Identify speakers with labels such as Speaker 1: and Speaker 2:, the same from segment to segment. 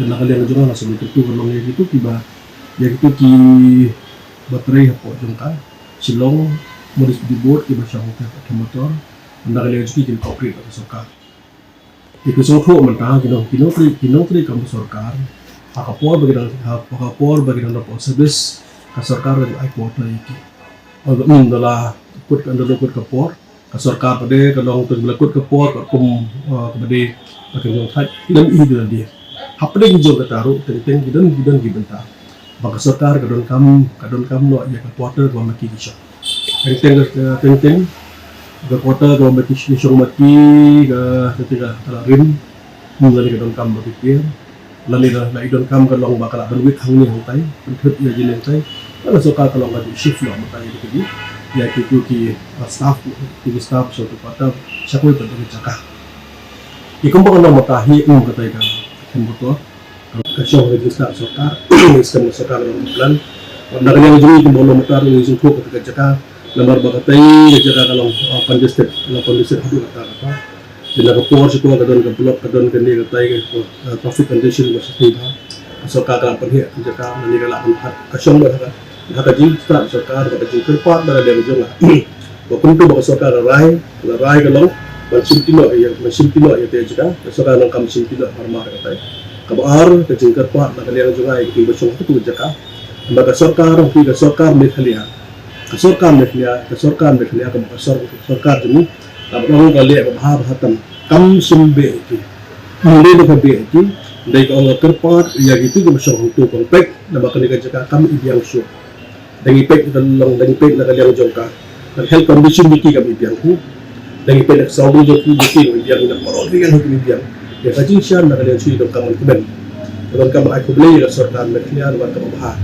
Speaker 1: dan nakalian juga lah sebelum itu kalau yang itu tiba yang itu ki baterai apa jengka silong modis dibuat ki basah ke motor nakalian juga ki konkret atau sokar itu semua mentah kinotri kamu sorkar akapor bagi dalam service kasorkar dari iPortal iki agak adalah ikut kapor kasorkar pada kalau untuk berlaku kapor kum kepada bagi hat dan ini dia apa dia hijau kataru tentang gidan gibentar bagi kasorkar kadon kam lo ya kapor ko maki kisah tentang ke kota ko maki kisah maki ketika rim mulai kadon kam berpikir lalu na idon kam kalong bakal benwit hangni hangtai benhut ya jinen tai kalau soka kalong lagi shift lo matai gitu ya ki staff suatu kota sakoi tentu cakah ikum bakal matahi katai kan betul kasih register soka sistem soka lo plan anda yang juri di bawah motor ini suku ketika cakah lembar bakatai cakah kalau congested hadu kata bila kapor situ kadon kini katai traffic condition masih tiba soka kan pergi cakah meninggal kasong haka jing start sokar haka jing kerpat pada dia juga waktu itu bakal sokar rai kalau macam tino ya dia juga sokar nongkam macam tino marmar kata kabar ke jing kerpat pada dia juga itu besok itu juga maka sokar mekhalia sokar ini abang kali bahar hatam kam sumbe itu mulai dengan itu dari orang kerpat ya gitu besok itu kontak nama kali kerja kami ibiang su dan ipek long dan ipek nak kalian jongka dan health condition biki kami ibiang ku dan ipek nak saudi joki biki ibiang nak orang dengan hukum ibiang ya kajing syan nak kalian sui dong kamu keben dong kamu aku beli resortan mereka nak kamu bahar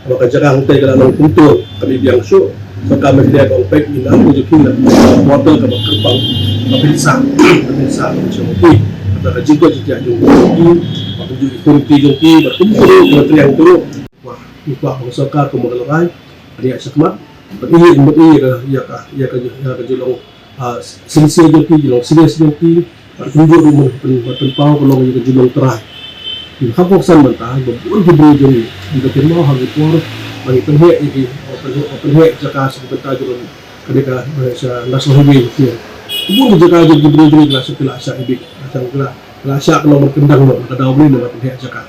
Speaker 1: kalau kerja kami kalau untuk kami ibiang su maka mereka kau pek ina joki nak botol kamu kerpang tapi sah macam itu ada kerja kerja joki aku joki joki berkumpul kementerian itu ikut masyarakat kemudian dia sakmat beri ya kejolong silsilah joki tunjuk rumah penpau kalau ya kejolong terai hakoksan mentah betul betul jadi kita terima hagipor bagi penhek ini penhek jaka sebentar juga ketika nasional highway itu ibu jaka jadi betul kelas kelas ibik kelas kalau berkendang kadang beli dengan penhek jaka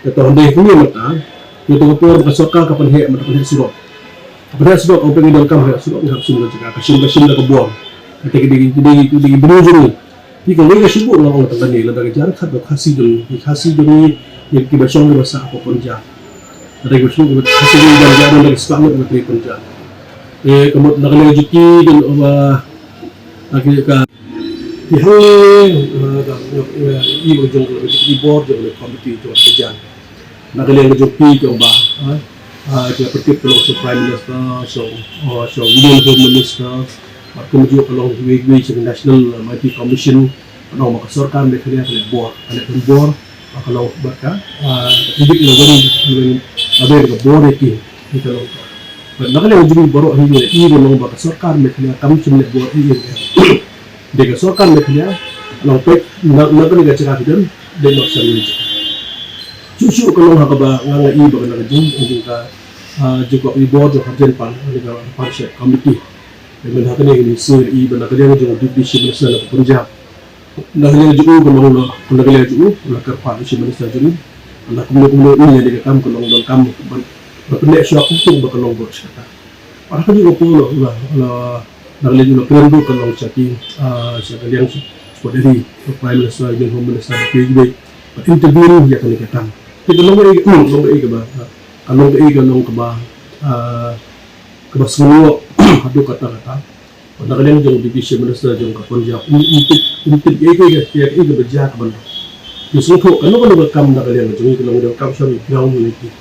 Speaker 1: itu hendak ini mentah itu kapor kasoka kapan hek mata surat pada surat orang pergi dalam kamar surat ni harus juga kasim dah kebuang ketika di berujung ni kalau mereka sibuk orang tengah ni ladang jarak satu kasih dulu yang kita song bahasa apa pun jah ada yang sibuk kasih dulu jarak dari sekolah dari pun jah kemudian nak lejuki dan lagi ke ini berujung keyboard jadi komputer itu kerja nak kalian joki ke ubah dia pergi kalau prime minister so Indian home minister kemudian kalau we national mighty commission kalau maka sorkan mereka dia ada bor kalau mereka hidup ini ada bor itu kalau nak kalian joki baru ini kalau maka sorkan mereka kami cuma bor ini dia sorkan mereka kalau pek nak kalian cakap dan nak sendiri susu kalau hakaba nganga iba kana jung ka juga ibo jo hajen pan ga parshe committee dengan hakane ni sir iba na kalian jo division national punjab na kalian jo ko na kalian jo la ka parshe minister jo na kumlo ni ni kam ko long kam bapne sya ko tung ba kalong bos kata para ka jo ko la na kalian jo kren do kalong chati sa kalian ko dari prime minister den home minister ke interview ya kali katam kita long ke ba ke semua hadu kata pada kalian jong division minister jong ka Punjab untuk ya berjaya ke benda justru kalau kam nak kalian jong kalau kam sami ground unity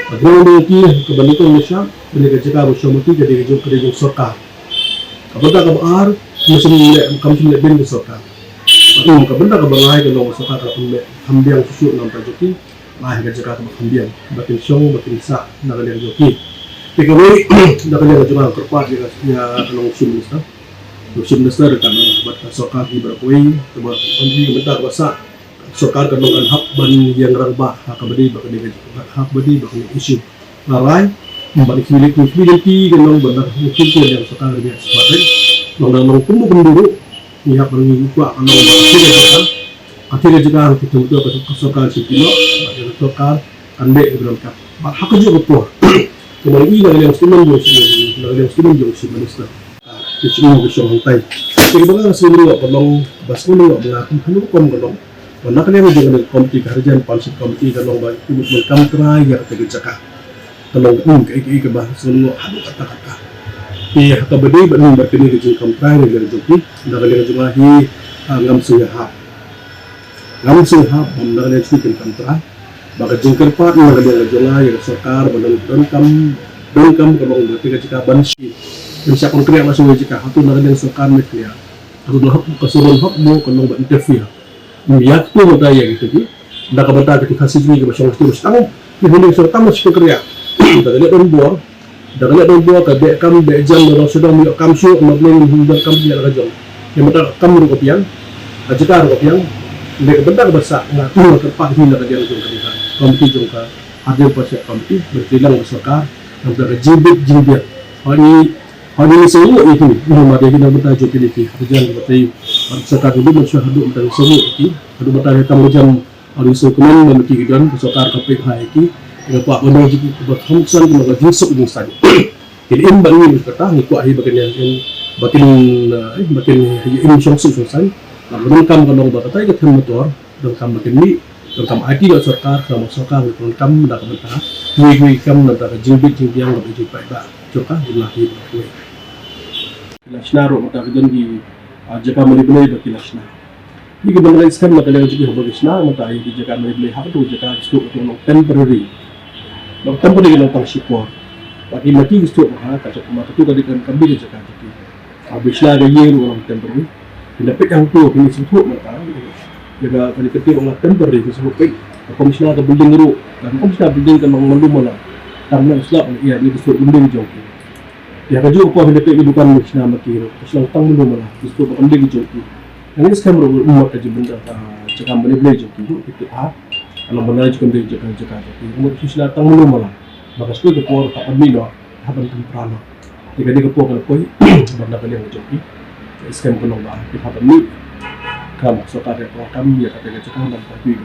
Speaker 1: ke benda tu Malaysia benda kerja ka Malaysia jadi jong sorka kepada kabar musim kam sini ben sorka kepada kabar kalau sorka ka hambiang susu nampak joki kerja kat kemudian batin song batin sa nak kalian joki Pekawai nak kalian juga kerpat ya kalau musim minister kan buat soka di berkuai buat kondi bentar bahasa Sokar kanong an hak ban yang rangba hakabadi bakani hak badi bakani isu larai balik milik kanong benar mungkin yang sokar dia sebagai nong kumu kenduru pihak berengi kuat kanong akhirnya juga kita betul sokar sipino bagi sokar ande belum kap hak juga betul kemudian ini yang stimun jauh si minister itu bisa hantai jadi bagaimana sebelum kalau basulu mengaku hanya kom Wana kalian juga komiti kerjaan pansit komiti kalau baik itu mereka terakhir terjadi cakap kalau ke bahasa semua hadu kata-kata iya kabadi benar berkini kerjaan komplain dari joki dah kalian juga ngam sehab benar kalian sedikit kontra bagi jengker part dah kalian juga yang sokar benar kam kalau berarti kerja bansi yang saya konkret langsung kerja hatu dah kalian sokar mereka hatu dah kesuruhan hak mau kalau berinterview Miyak tu mataya gitu ki, dah kabata ketika kasih juga masyarakat terus tahu, ni boleh serta masih kerja. Dah lihat orang buat, kadek kam bejam orang sedang miyak kam su, maklum hingga kam dia kerja. Yang mata kam rupiah, ajakar rupiah, dia kabata besar, nggak tahu terpak hingga kerja kerja. Komiti juga ada pasal komiti berkilang masyarakat, yang berjibit. Hari ini semua itu, rumah dia kita bertajuk pilih kerjaan bertajuk. Sekarang dulu masyarakat bertajuk semua itu, ada bertajuk tamu jam hari sekolah memiliki kegiatan sokar KPK itu, dengan Pak Benar juga berhamsan dengan jinsuk ini saja. Jadi ini bagi berkata, itu akhir bagian batin ini selesai. Lalu kam kalau berkata kita motor, dan kam batin ini, dan kam IT dan sokar dan kam dah berkata, kam dah jilbit yang lebih baik dah. Juga jumlah itu. Lashna ro mata kajan di jaka manipulay ba kilashna. Ini kebenaran sekarang mata lagi juga habis na mata ayo di jaka manipulay hak tu jaka itu untuk temporary. Long temporary long tang support. Bagi mati itu ha kacau mata tu tadi kan kami di jaka itu. Habis na ada year long temporary. Dapat yang tu ini support mata. Jaga kali ketik long temporary itu support. Komisioner ke building ro dan komisioner building kan mengandung mana. Karena Islam ia di disebut building jauh. Ya kerja apa hendak pergi bukan Islam makiro. Islam tang belum malah disebut building jauh. Yang ini sekarang umat aja benda cakap benda boleh jauh itu kalau benar juga benda cakap. Umat Islam tang belum malah. Maka sekali kepor tak ambil dah haban temprano. Jika dia kepor kalau koi benda kalian jauh. Sekarang penolong dah haban ni. Kamu suka ada kami ya kata cakap dan tapi